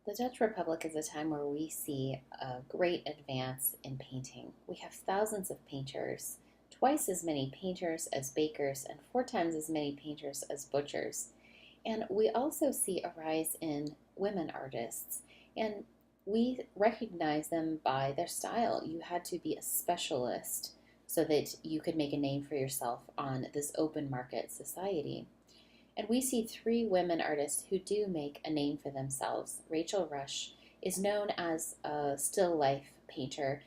The Dutch Republic is a time where we see a great advance in painting. We have thousands of painters, twice as many painters as bakers, and four times as many painters as butchers. And we also see a rise in women artists, and we recognize them by their style. You had to be a specialist so that you could make a name for yourself on this open market society. And we see three women artists who do make a name for themselves. Rachel Ruysch is known as a still life painter,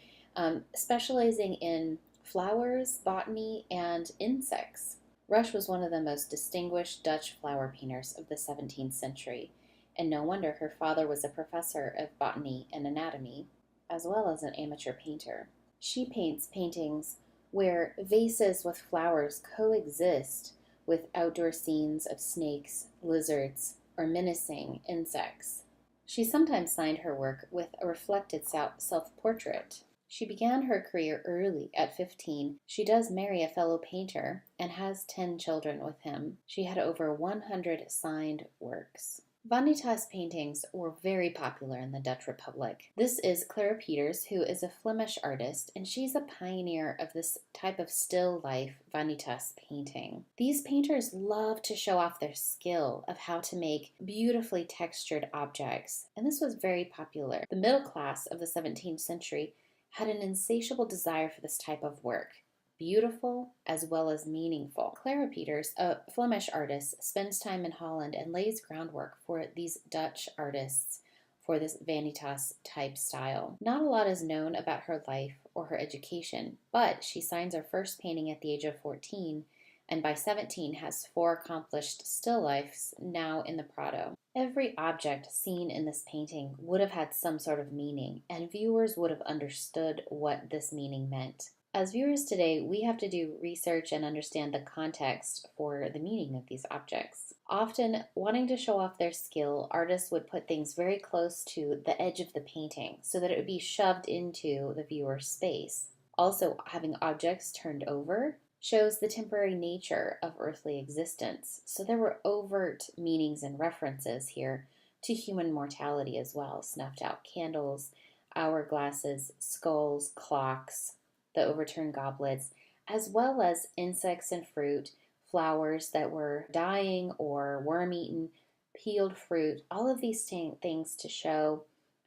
specializing in flowers, botany, and insects. Ruysch was one of the most distinguished Dutch flower painters of the 17th century, and no wonder her father was a professor of botany and anatomy, as well as an amateur painter. She paints paintings where vases with flowers coexist with outdoor scenes of snakes, lizards, or menacing insects. She sometimes signed her work with a reflected self portrait. She began her career early at 15. She does marry a fellow painter and has 10 children with him. She had over 100 signed works. Vanitas paintings were very popular in the Dutch Republic. This is Clara Peters, who is a Flemish artist, and she's a pioneer of this type of still life vanitas painting. These painters love to show off their skill of how to make beautifully textured objects, and this was very popular. The middle class of the 17th century had an insatiable desire for this type of work. Beautiful as well as meaningful. Clara Peters, a Flemish artist, spends time in Holland and lays groundwork for these Dutch artists for this vanitas type style. Not a lot is known about her life or her education, but she signs her first painting at the age of 14 and by 17 has 4 accomplished still lifes now in the Prado. Every object seen in this painting would have had some sort of meaning, and viewers would have understood what this meaning meant. As viewers today, we have to do research and understand the context for the meaning of these objects. Often, wanting to show off their skill, artists would put things very close to the edge of the painting so that it would be shoved into the viewer's space. Also, having objects turned over shows the temporary nature of earthly existence. So there were overt meanings and references here to human mortality as well. Snuffed out candles, hourglasses, skulls, clocks, the overturned goblets, as well as insects and fruit, flowers that were dying or worm-eaten, peeled fruit, all of these things to show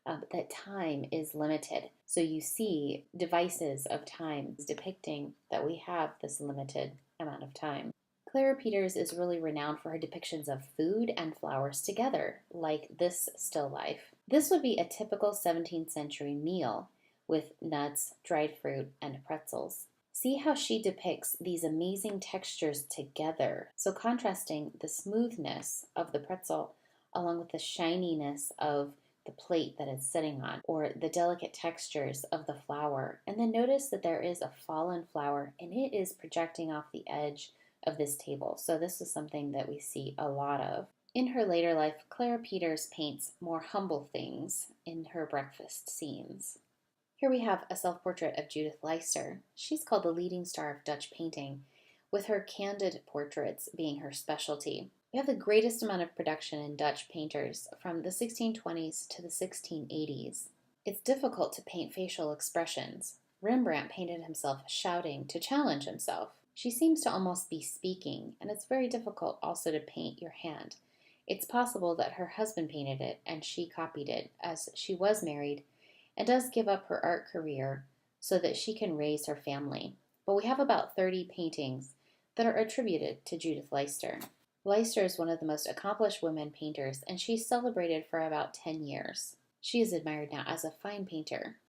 that time is limited. So you see devices of time depicting that we have this limited amount of time. Clara Peters is really renowned for her depictions of food and flowers together, like this still life. This would be a typical 17th century meal with nuts, dried fruit, and pretzels. See how she depicts these amazing textures together, so contrasting the smoothness of the pretzel along with the shininess of the plate that it's sitting on, or the delicate textures of the flour. And then notice that there is a fallen flower and it is projecting off the edge of this table. So this is something that we see a lot of. In her later life, Clara Peters paints more humble things in her breakfast scenes. Here we have a self-portrait of Judith Leyster. She's called the leading star of Dutch painting, with her candid portraits being her specialty. We have the greatest amount of production in Dutch painters from the 1620s to the 1680s. It's difficult to paint facial expressions. Rembrandt painted himself shouting to challenge himself. She seems to almost be speaking, and it's very difficult also to paint your hand. It's possible that her husband painted it and she copied it, as she was married and does give up her art career so that she can raise her family. But we have about 30 paintings that are attributed to Judith Leyster. Leister is one of the most accomplished women painters, and she's celebrated for about 10 years. She is admired now as a fine painter.